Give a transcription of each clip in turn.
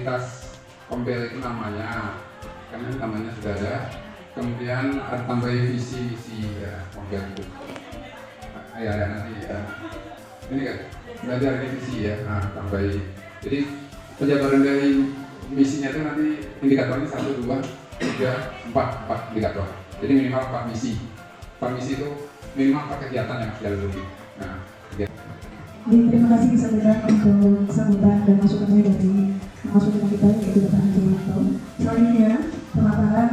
aktivitas Kombel itu namanya, karena namanya sudah ada. Kemudian tambahin visi ya, Kombel itu. Ya nanti ya. Ini kan belajar visi ya, tambahin. Jadi penjabaran dari misinya itu nanti indikatornya 1, 2, 3, 4 indikator. Jadi minimal 4 misi. 4 misi itu minimal 4 kegiatan yang harus dilalui. Nah, terima kasih Saudara untuk sambutan dan masukannya dari masukan kita yaitu Bapak Handowanto. Selanjutnya pemaparan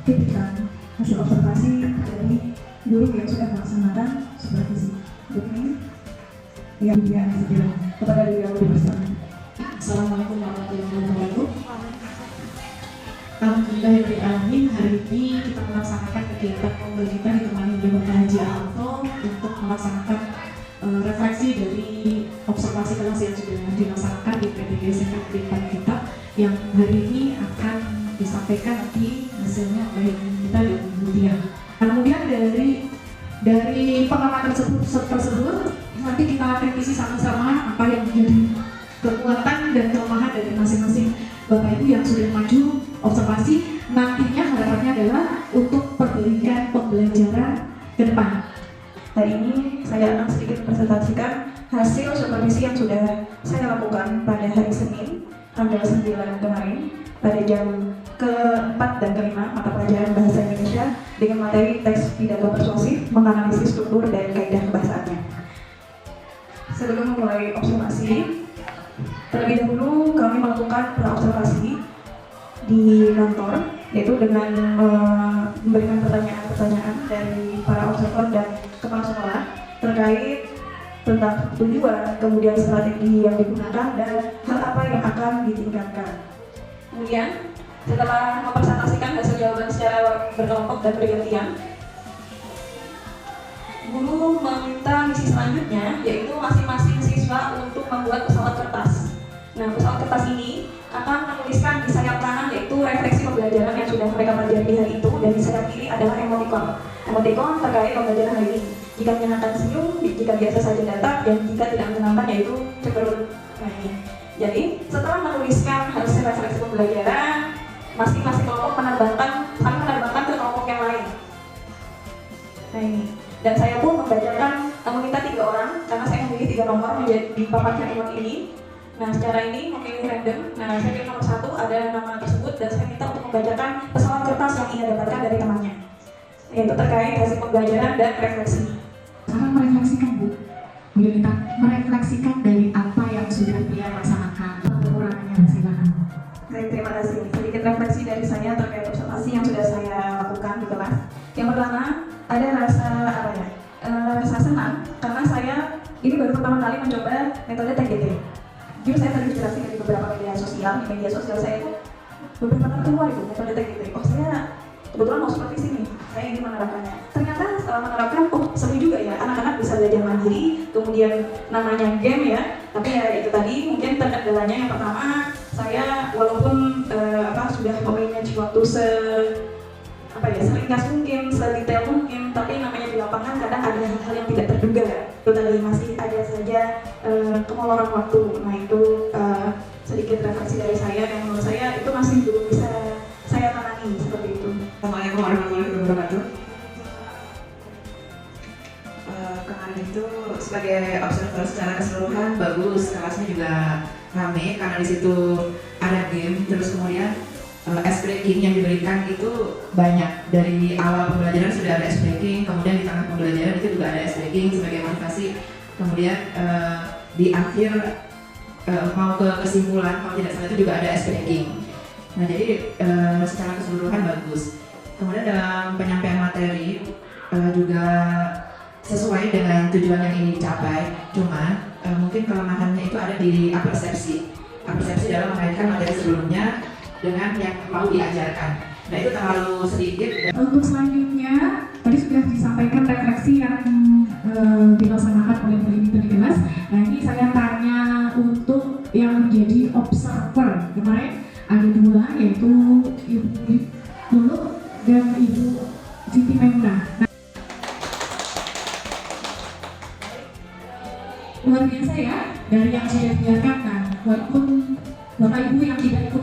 kritikan hasil observasi dari guru yang sudah melaksanakan supervisi. Untuk ini yang segera kepada beliau bersama. Assalamualaikum warahmatullahi wabarakatuh. Alhamdulillahirrahmanirrahim. Hari ini kita melaksanakan kegiatan Kombel kita ditemani oleh Bapak Haji Alto untuk melaksanakan refleksi dari observasi kelas yang sudah dilaksanakan di PDG SMK Kediripan kita, yang hari ini akan disampaikan nanti hasilnya oleh kita dan Budia. Kemudian dari pengamatan tersebut nanti kita kritisi sama-sama apa yang menjadi kekuatan dan kelemahan dari masing-masing Bapak Ibu yang sudah maju observasi. Nantinya harapannya adalah untuk perbaikan pembelajaran ke depan. Hari ini saya akan sedikit presentasikan hasil supervisi yang sudah saya lakukan pada hari Senin tanggal 9 kemarin pada jam ke-4 dan ke-5 mata pelajaran Bahasa Indonesia dengan materi teks pidato persuasif menganalisis struktur dan kaidah kebahasaannya. Sebelum memulai observasi, terlebih dahulu kami melakukan praobservasi di kantor, yaitu dengan memberikan pertanyaan-pertanyaan dari para observer dan kepala sekolah terkait tentang tujuan, kemudian strategi yang digunakan dan hal apa yang akan ditingkatkan. Kemudian setelah mempresentasikan hasil jawaban secara berkelompok dan bergantian, guru meminta misi selanjutnya, yaitu masing-masing siswa untuk membuat pesawat kertas. Nah, pesawat kertas ini akan menuliskan di sayap kanan yaitu refleksi pembelajaran yang sudah mereka pelajari di hari itu, dan di sayap kiri adalah emoticon. Emoticon terkait pembelajaran hari ini. Jika menyenangkan senyum, jika biasa saja datar, dan jika tidak menyenangkan yaitu cemberut. Nah ini. Jadi setelah menuliskan hasil refleksi pembelajaran, masing-masing kelompok saling menerbangkan ke kelompok yang lain. Nah ini. Dan saya pun membacakan, meminta 3 orang karena saya memilih 3 nomor menjadi dipaparkan emot ini. Nah, secara ini memilih random. Nah, saya pilih nomor 1, ada nama tersebut, dan saya minta untuk membacakan pesawat kertas yang ia dapatkan dari temannya, yaitu terkait hasil pembelajaran dan refleksi. Cara merefleksikan, Bu. Bila kita merefleksikan dari apa yang sudah dia laksanakan, kekurangannya silakan. Baik, terima kasih. Sedikit refleksi dari saya terkait observasi yang sudah saya lakukan di kelas. Yang pertama, ada rasa rasa senang karena saya ini baru pertama kali mencoba metode TGT. Jujur saya terinspirasi dari beberapa media sosial. Di media sosial saya itu beberapa tahun tua itu metode TGT. Oh, saya kebetulan mau supervisi nih, saya ingin menerapkannya. Ternyata setelah menerapkan, oh seru juga ya, anak-anak bisa belajar mandiri. Kemudian namanya game ya, tapi ya itu tadi mungkin terkendalanya yang pertama, saya walaupun sudah memanage waktu seringkas mungkin, sedetail mungkin, tapi namanya di lapangan kadang ada hal yang tidak terduga. Itu tadi masih ada saja kemoloran waktu. Nah itu sedikit refleksi dari saya, yang menurut saya itu masih belum bisa saya tangani seperti itu. Assalamualaikum warahmatullahi wabarakatuh. Kemarin itu sebagai observer secara keseluruhan bagus, kelasnya juga rame karena di situ ada game, terus kemudian ice breaking yang diberikan itu banyak. Dari awal pembelajaran sudah ada ice breaking, kemudian di tengah pembelajaran itu juga ada ice breaking sebagai motivasi, kemudian di akhir mau ke kesimpulan kalau tidak salah itu juga ada ice breaking. Nah jadi secara keseluruhan bagus. Kemudian dalam penyampaian materi juga sesuai dengan tujuan yang ingin dicapai, cuma mungkin kelemahannya itu ada di apersepsi dalam mengaitkan materi sebelumnya dengan yang mau diajarkan. Nah itu terlalu sedikit. Untuk selanjutnya, tadi sudah disampaikan refleksi yang dilaksanakan oleh Bu Ibu di kelas. Nah ini saya tanya untuk yang menjadi observer. Kemarin ada 2, yaitu Ibu Lulu dan Ibu Siti Maimunah. Luar biasa ya, dari yang sudah diajarkan, walaupun Bapak Ibu yang tidak ikut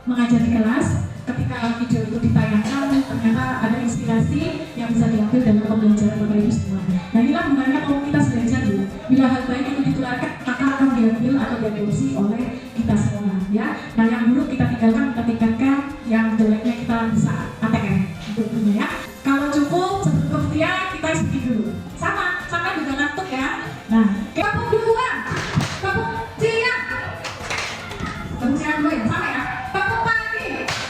mengajar di kelas. Ketika video itu ditayangkan, ternyata ada inspirasi yang bisa diambil dalam pembelajaran Bapak Ibu semua. Nah, inilah gunanya komunitas belajar Bu. Bila hal baik itu ditularkan, maka akan diambil atau diadopsi oleh kita semua, ya. Nah, yang buruk kita tinggalkan, kita tingkatkan, yang jeleknya kita bisa ATM, tentunya ya. Kalau cukup sebelum kemudian kita isi dulu. Sama juga ngantuk ya. Nah, kapuk duluan, kapuk siang, kapuk siang dulu ya, sama ya. Kapuk pagi,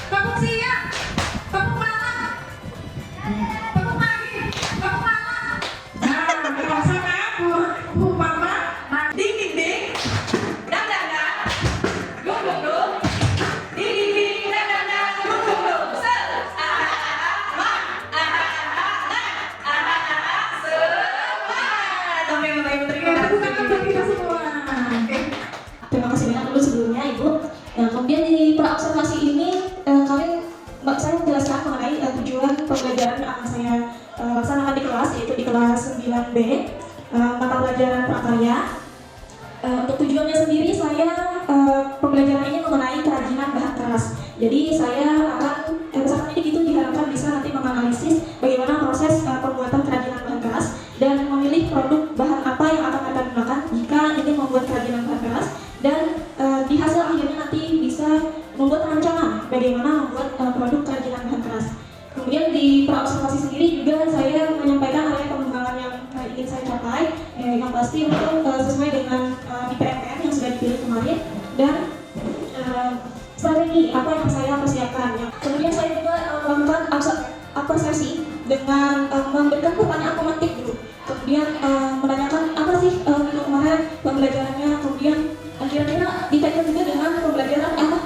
kapuk siang, kapuk malam, kapuk pagi, kapuk malam. Nah, kalau sama Bu Mama, nah, Ding ding ding, dang dang dang, dung dung dung, ding ding ding, dang dang dang, dung dung dung, se, Sampai Bapak Ibu terima tepuk kasih. tangan buat kita semua. Terima kasih banyak dulu sebelumnya Ibu. Kemudian di praobservasi ini saya menjelaskan mengenai tujuan pembelajaran yang akan saya laksanakan di kelas, yaitu di kelas 9B mata pelajaran prakarya. Untuk tujuannya sendiri saya pembelajaran ini mengenai kerajinan bahan keras. Jadi saya akan misalkan ini gitu diharapkan bisa nanti menganalisis bagaimana proses pembuatan kerajinan bahan keras dan memilih produk bahan apa yang akan mereka gunakan jika ini membuat kerajinan bahan keras, dan di hasil akhirnya nanti bisa membuat rancangan bagaimana membuat produk kerajinan bahan keras. Kemudian di praobservasi sendiri juga saya menyampaikan area pengembangan yang ingin saya capai, yang pasti untuk sesuai dengan IPMPM yang sudah dipilih kemarin, dan strategi apa yang saya persiapkan. Kemudian saya juga melakukan observasi dengan memberikan pertanyaan komentif dulu, kemudian menanyakan apa sih minggu kemarin pembelajarannya, kemudian kira-kira dikaitkan juga dengan pembelajaran apa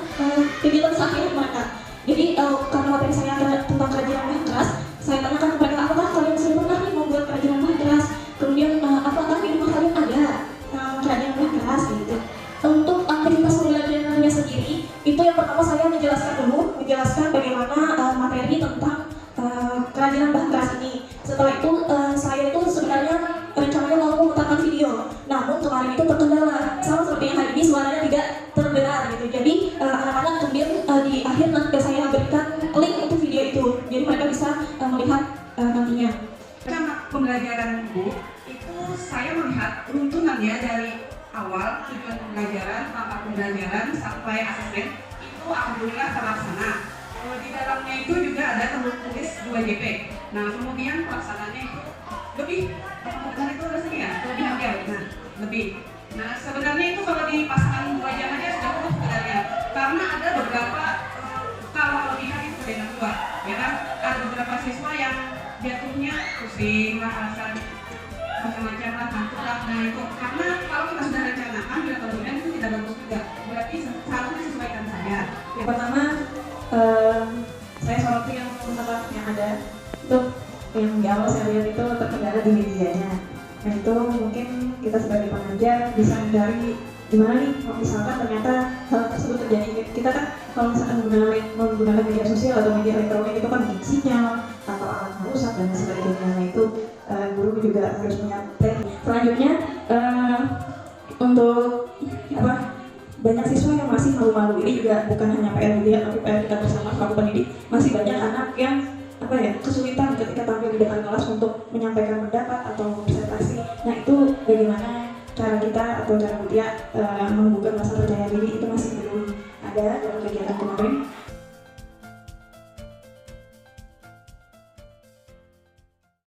kegiatan sehari-hari mereka. Jadi karena materi saya tentang kerajinan bahan keras, saya tanyakan kepada mereka, apakah kalian sudah pernah nih membuat kerajinan bahan keras, kemudian apakah di rumah kalian ada kerajinan bahan keras gitu. Untuk aktivitas pembelajarannya sendiri, itu yang pertama saya menjelaskan bagaimana materi tentang kerajinan bahan keras ini. Setelah itu saya itu sebenarnya rencananya mau memutarkan video, namun kemarin itu terkendala, sama seperti yang hari ini suaranya tidak terdengar gitu. Jadi anak-anak kemudian di akhir nanti saya berikan link untuk video itu, jadi mereka bisa melihat nantinya. Cara pembelajaran Bu itu saya melihat runtunannya dari awal tujuan pembelajaran, tanpa pembelajaran sampai asesmen itu alhamdulillah terlaksana. Di dalamnya itu juga ada tertulis 2JP. Nah, kemudian pelaksanaannya itu lebih, dan itu rasanya ya, lebih ambil. Nah, lebih. Nah, sebenarnya itu kalau dipasangkan 2 jam aja sudah cukup sebenarnya. Karena ada beberapa kalau kelebihan itu beda dua, ya kan? Ada beberapa siswa yang jatuhnya pusing lah, alasan macam-macam lah, ngantuk lah. Nah, itu karena kalau kita sudah rencanakan bila kemudian itu tidak bagus juga. Berarti harus disesuaikan saja. Yang pertama, saya soroti yang ada itu yang di awal saya lihat itu terkendala di medianya. Nah, itu mungkin kita sebagai pengajar bisa mencari gimana nih, misalkan ternyata hal tersebut terjadi. Kita kan kalau misalkan menggunakan media sosial atau media elektronik itu kan bikin sinyal atau alat merusak dan sebagainya. Nah, itu guru juga harus punya teknik. Selanjutnya untuk banyak siswa yang masih malu-malu. Ini juga bukan hanya PR dia, tapi PR kita bersama selaku pendidik. Masih banyak anak yang kesulitan ketika tampil di depan kelas untuk menyampaikan pendapat atau presentasi. Nah, itu bagaimana cara kita atau cara dia menumbuhkan rasa percaya diri itu masih belum ada dalam kegiatan kemarin.